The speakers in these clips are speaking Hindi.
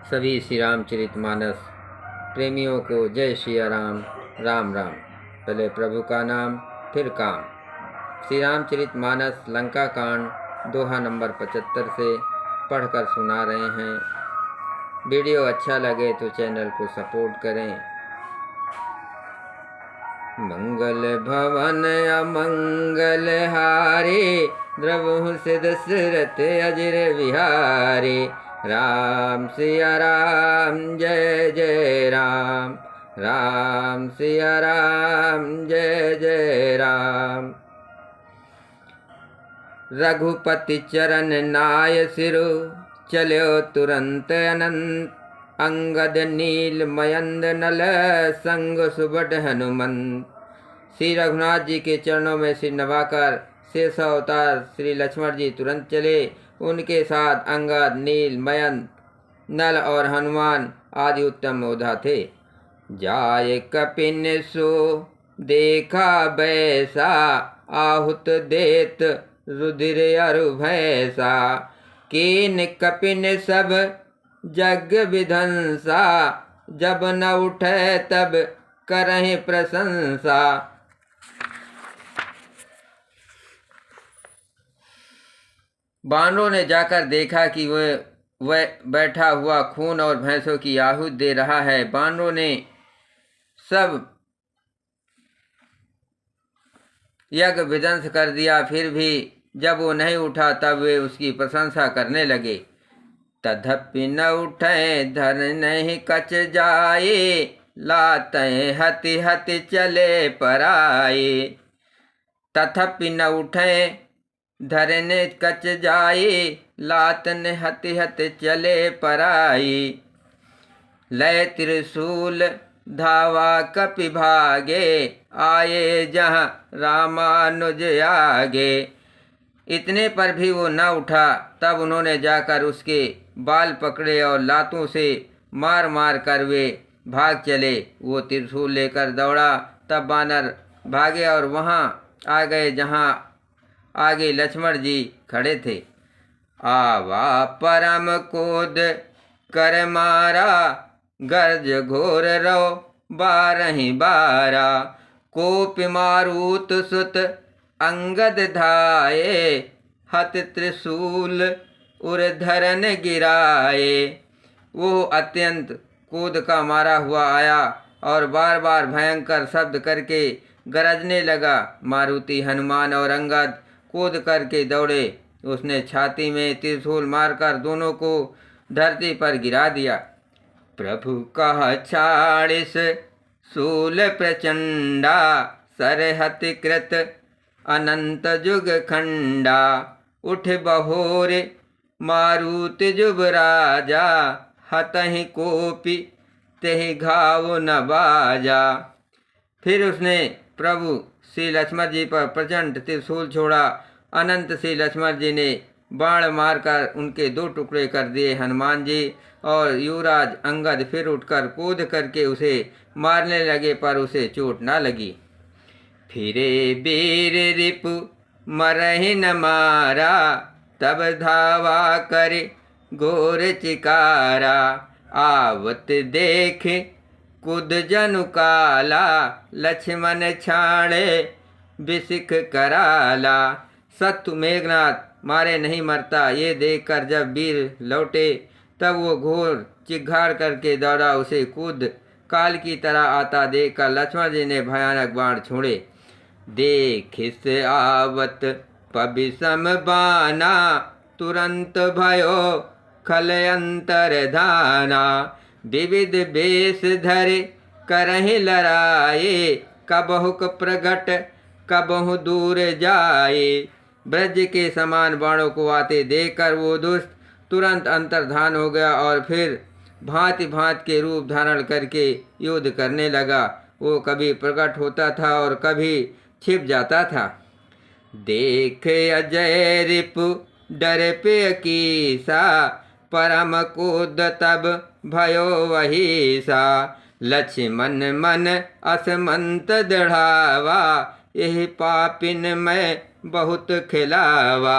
सभी श्री रामचरितमानस प्रेमियों को जय श्री राम। राम राम। पहले प्रभु का नाम फिर काम। श्री रामचरितमानस लंका कांड दोहा नंबर 75 से पढ़कर सुना रहे हैं। वीडियो अच्छा लगे तो चैनल को सपोर्ट करें। मंगल भवन अमंगल हारे, द्रवहु से दशरथ अजर विहारे। राम सिया राम जय जय राम, राम सिया राम जय जय राम। रघुपति चरण नाय सिरु, चलो तुरंत अनंत। अंगद नील मयंद नल, संग सुबड हनुमंत। श्री रघुनाथ जी के चरणों में सिर नवाकर शेष अवतार श्री लक्ष्मण जी तुरंत चले। उनके साथ अंगद, नील, मयंत, नल और हनुमान आदि उत्तम योद्धा थे। जाय कपिन सो देखा बैसा, आहुत देत रुधिर अरु भैसा। कीन कपिन सब जग विधंसा, जब न उठे तब करहि प्रशंसा। बानरों ने जाकर देखा कि वह बैठा हुआ खून और भैंसों की आहुति दे रहा है। बानरों ने सब यज्ञ विध्वंस कर दिया, फिर भी जब वो नहीं उठा तब वे उसकी प्रशंसा करने लगे। तथपि न उठे धर नहीं कच जाए, लाते हति हति चले पराए। तथपि न उठे धरने कच जाए, लातन हति हति चले पराई। लय त्रिशूल धावा कपि भागे, आए जहाँ रामानुज आगे। इतने पर भी वो न उठा। तब उन्होंने जाकर उसके बाल पकड़े और लातों से मार मार कर वे भाग चले। वो त्रिशूल लेकर दौड़ा, तब बानर भागे और वहाँ आ गए जहाँ आगे लक्ष्मण जी खड़े थे। आवा परम कोद कर मारा, गर्ज घोर रो बारहि बारा। कोप मारुत सुत अंगद धाये, हत त्रिशूल उर धरन गिराए। वो अत्यंत क्रोध का मारा हुआ आया और बार बार भयंकर शब्द करके गरजने लगा। मारुति, हनुमान और अंगद कूद करके दौड़े। उसने छाती में त्रिशूल मारकर दोनों को धरती पर गिरा दिया। प्रभु कहा छाड़िस शूल प्रचंडा, सरहति कृत अनंत जुग खंडा। उठ बहोर मारुत जुब राजा, हतहि कोपि तेहि घाव न बाजा। फिर उसने प्रभु श्री लक्ष्मण जी पर प्रचंड त्रिशूल छोड़ा। अनंत श्री लक्ष्मण जी ने बाण मारकर उनके 2 टुकड़े कर दिए। हनुमान जी और युवराज अंगद फिर उठकर कूद करके उसे मारने लगे, पर उसे चोट न लगी। फिरे वीर रिपु मरहि न मारा, तब धावा करे घोर चिकारा। आवत देख कुद जनु काला, लक्ष्मण छाड़े बिसिख कराला। सत्तु मेघनाथ मारे नहीं मरता, ये देखकर जब वीर लौटे तब वो घोर चिघाड़ करके दौड़ा। उसे कूद काल की तरह आता देखकर लक्ष्मण जी ने भयानक बाण छोड़े। देखिस आवत पबिसम बाना, तुरंत भयो खल अंतर धाना। विविध बेश धरे करहि लराए, कबहुक प्रगट कबहु दूर जाए। ब्रज के समान बाणों को आते देखकर वो दुष्ट तुरंत अंतर्धान हो गया और फिर भांति भांति के रूप धारण करके युद्ध करने लगा। वो कभी प्रकट होता था और कभी छिप जाता था। देख अजय रिपु डर पे कीसा, परम कूद तब भयो वही सा। लक्ष्मण मन असमंत दृढ़ावा, यही पापिन में बहुत खिलावा।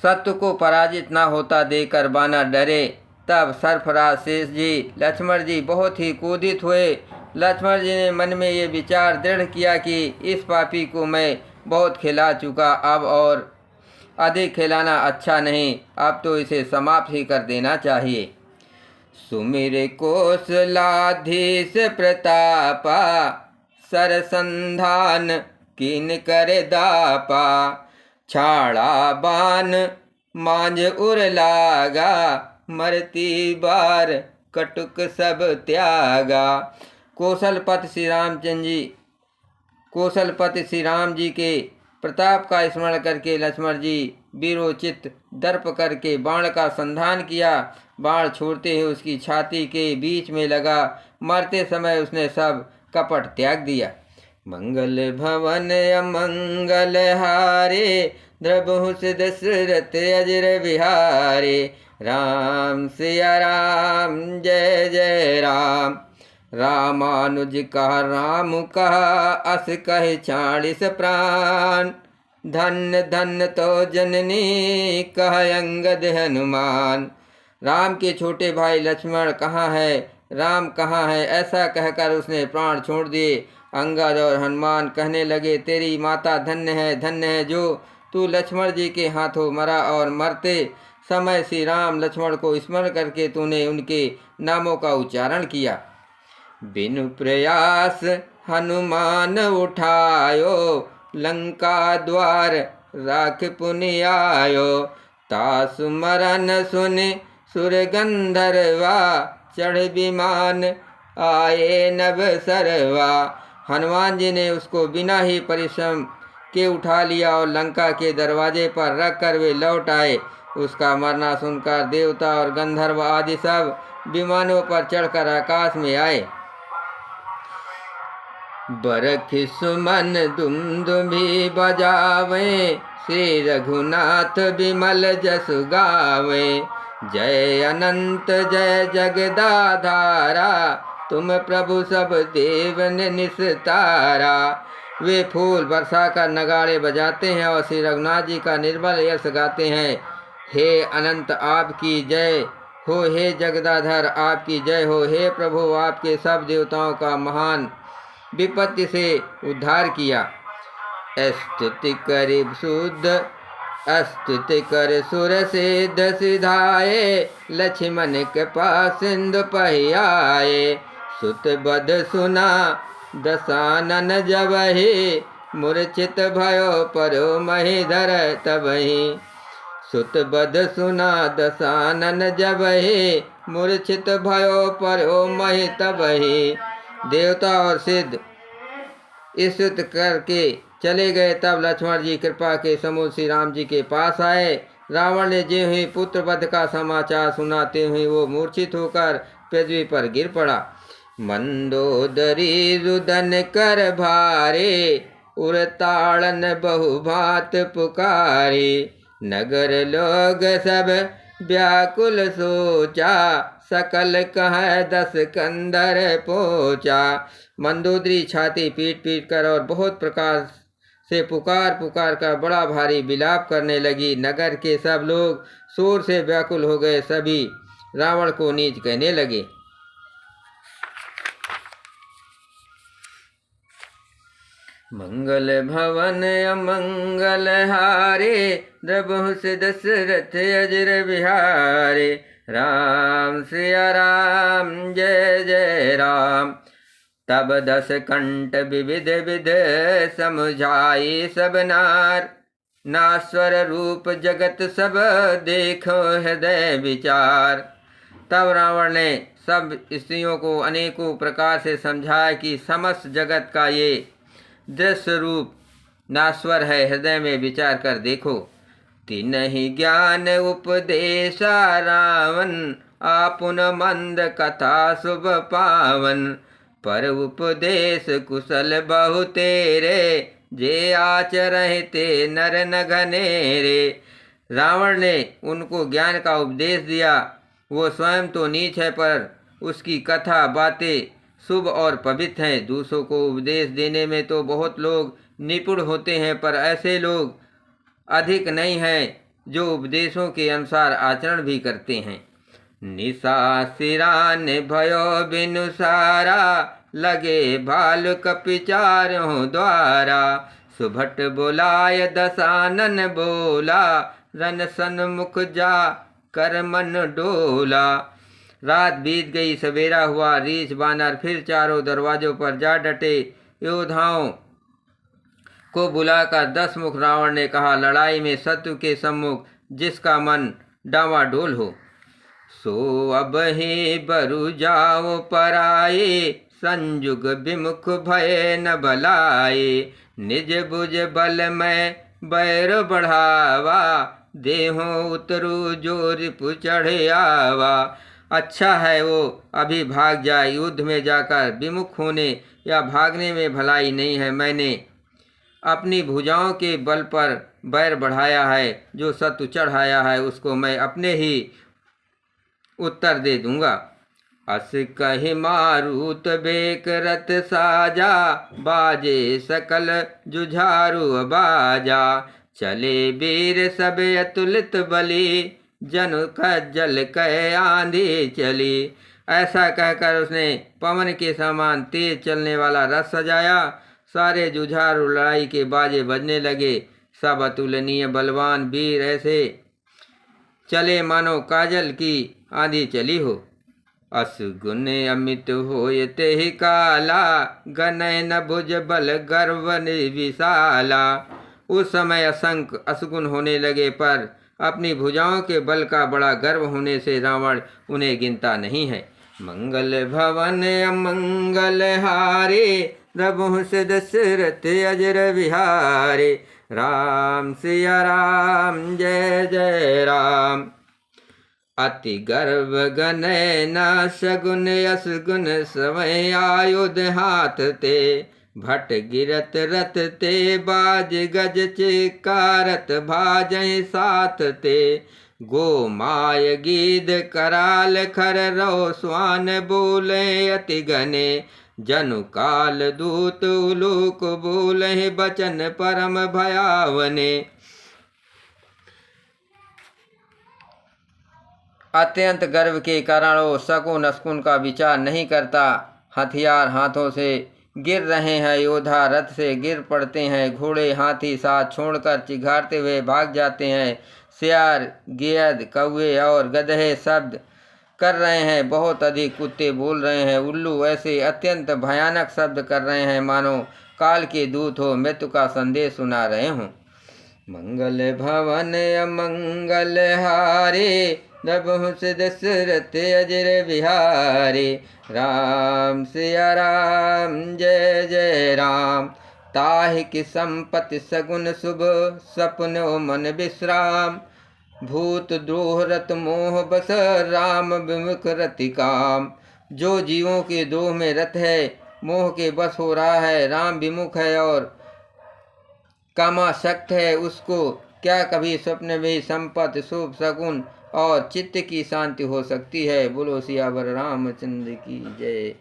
सत्य को पराजित न होता देखकर बानर डरे। तब सरफराज शेष जी लक्ष्मण जी बहुत ही क्रोधित हुए। लक्ष्मण जी ने मन में ये विचार दृढ़ किया कि इस पापी को मैं बहुत खिला चुका, अब और अधिक खिलाना अच्छा नहीं, अब तो इसे समाप्त ही कर देना चाहिए। सुमिर कौशलाधीश प्रतापा, सरसंधान कीन कर दापा, छाड़ा बान मांझ उर लागा, मरती बार कटुक सब त्यागा। कौशलपति श्री राम जी के प्रताप का स्मरण करके लक्ष्मण जी वीरोचित दर्प करके बाण का संधान किया। बाण छोड़ते ही उसकी छाती के बीच में लगा। मरते समय उसने सब कपट त्याग दिया। मंगल भवन अमंगल हारे, द्रबहुस दशरथ अजर बिहारे। राम सिया राम जय जय राम, रामानुज कहा राम कहा, अस कहे 40 प्राण। धन्य धन्य तो जननी कह अंगद हनुमान। राम के छोटे भाई लक्ष्मण कहाँ है, राम कहाँ है, ऐसा कहकर उसने प्राण छोड़ दिए। अंगद और हनुमान कहने लगे, तेरी माता धन्य है जो तू लक्ष्मण जी के हाथों मरा, और मरते समय श्री राम लक्ष्मण को स्मरण करके तूने उनके नामों का उच्चारण किया। बिनु प्रयास हनुमान उठायो, लंका द्वार राख पुनि आयो। तासु मरन सुनि सुर गंधर्वा, चढ़ विमान आए नभ सरवा। हनुमान जी ने उसको बिना ही परिश्रम के उठा लिया और लंका के दरवाजे पर रख कर वे लौट आए। उसका मरना सुनकर देवता और गंधर्व आदि सब विमानों पर चढ़कर आकाश में आए। बरख सुमन दुमदुमी बजावे, श्री रघुनाथ विमल जसु गावे। जय अनंत जय जगदाधारा, तुम प्रभु सब देवन निस्तारा। वे फूल बरसा कर नगाड़े बजाते हैं और श्री रघुनाथ जी का निर्मल यश गाते हैं। हे अनंत आपकी जय हो, हे जगदाधर आपकी जय हो। हे प्रभु आपके सब देवताओं का महान विपत्ति से उद्धार किया। स्तुति कर सुर सिद्ध सिधाए, लक्ष्मण के पास सिंधु पहियाए। सुत बध सुना दशानन जबहि, मूर्छित भयो परो महीधर तबहि। सुत बध सुना दशानन जबहि, मूर्छित भयो परो मही तबहि। देवता और सिद्ध स्तुति करके चले गए। तब लक्ष्मण जी कृपा के समुद्र श्री राम जी के पास आए। रावण ने ज्यों ही पुत्र वध का समाचार सुनाते हुए वो मूर्छित होकर पृथ्वी पर गिर पड़ा। मंदोदरी रुदन कर भारे, उड़ताड़न बहुभात पुकारे। नगर लोग सब व्याकुल सोचा, सकल कह 10 कंदर पोचा। मंदोदरी छाती पीट पीट कर और बहुत प्रकार से पुकार कर बड़ा भारी विलाप करने लगी। नगर के सब लोग शोर से व्याकुल हो गए। सभी रावण को नीच कहने लगे। मंगल भवन अमंगल हारे, द्रबहुस दशरथ अजर बिहारे। राम सिया राम जय जय राम। तब 10 कंठ विविध विध समझाई सब नार। नाश्वर रूप जगत सब देखो हृदय विचार। तब रावण ने सब स्त्रियों को अनेकों प्रकार से समझाया कि समस्त जगत का ये दृश्य रूप नाश्वर है, हृदय में विचार कर देखो। तिन्हि ज्ञान उपदेशा रावण, आपुन मंद कथा शुभ पावन। पर उपदेश कुशल बहु तेरे, जे आचरहि ते नर न घनेरे। रावण ने उनको ज्ञान का उपदेश दिया। वो स्वयं तो नीच है, पर उसकी कथा बातें शुभ और पवित्र हैं। दूसरों को उपदेश देने में तो बहुत लोग निपुण होते हैं, पर ऐसे लोग अधिक नहीं हैं जो उपदेशों के अनुसार आचरण भी करते हैं। निशा सिरान भयो बिनु सारा, लगे भालु कपिचारों द्वारा। सुभट बुलाय दसानन बोला, रन सन्मुख जा कर मन डोला। रात बीत गई, सवेरा हुआ। रीछ बानर फिर चारों दरवाजों पर जा डटे। योद्धाओं को बुलाकर 10 मुख रावण ने कहा, लड़ाई में शत्रु के सम्मुख जिसका मन डावाडोल हो, सो अब ही बरु जाओ पराए। संजुग विमुख भय न बलाए, निज बुझ बल में बैर बढ़ावा। देहो उतरू जो रिपु चढ़े आवा। अच्छा है वो अभी भाग जाए। युद्ध में जाकर विमुख होने या भागने में भलाई नहीं है। मैंने अपनी भुजाओं के बल पर बैर बढ़ाया है। जो शत्रु चढ़ाया है उसको मैं अपने ही उत्तर दे दूंगा। अस कहि मारुत बेक रथ साजा, बाजे सकल जुझारू बाजा। चले वीर सब अतुलित बली, जनु खज्जल कह आंधी चली। ऐसा कहकर उसने पवन के समान तेज चलने वाला रथ सजाया। सारे जुझारू लड़ाई के बाजे बजने लगे। सब अतुलनीय बलवान वीर ऐसे चले मानो काजल की आंधी चली हो। असगुन अमित होयते ही काला, गनय न भुज बल गर्व विशाला। उस समय असंख्य असगुन होने लगे, पर अपनी भुजाओं के बल का बड़ा गर्व होने से रावण उन्हें गिनता नहीं है। मंगल भवन अमंगल हारे, प्रभु दशरथ अजर विहारे। राम सिया राम जय जय राम। अति गर्व गनय न सगुन असगुन, समय आयुध हाथ ते। भट गिरत रथ ते, बाज गज चिकारत भाजय साथ ते। गो माय गीध कराल खर रो, स्वान बोले अति घने। जनु काल दूत उलूक बोले, बचन परम भयावने। अत्यंत गर्व के कारण वो शकुन असकुन का विचार नहीं करता। हथियार हाथों से गिर रहे हैं, योद्धा रथ से गिर पड़ते हैं। घोड़े हाथी साथ छोड़कर चिघारते हुए भाग जाते हैं। सियार गियद कौवे और गधे शब्द कर रहे हैं। बहुत अधिक कुत्ते बोल रहे हैं। उल्लू ऐसे अत्यंत भयानक शब्द कर रहे हैं मानो काल के दूत हो, मृत्यु का संदेश सुना रहे हों। मंगल भवन अमंगल हारे, प्रभु दशरथ अजर विहारे। राम सिया राम जय जय राम। ताहि की संपत्ति सगुन शुभ, सपनो मन विश्राम। भूत द्रोह रत मोह बस, राम विमुख रति काम। जो जीवों के द्रोह में रत है, मोह के बस हो रहा है, राम विमुख है और कामासक्त है, उसको क्या कभी स्वप्न में संपत्ति शुभ सगुन और चित्त की शांति हो सकती है। बोलो सियावर रामचंद्र की जय।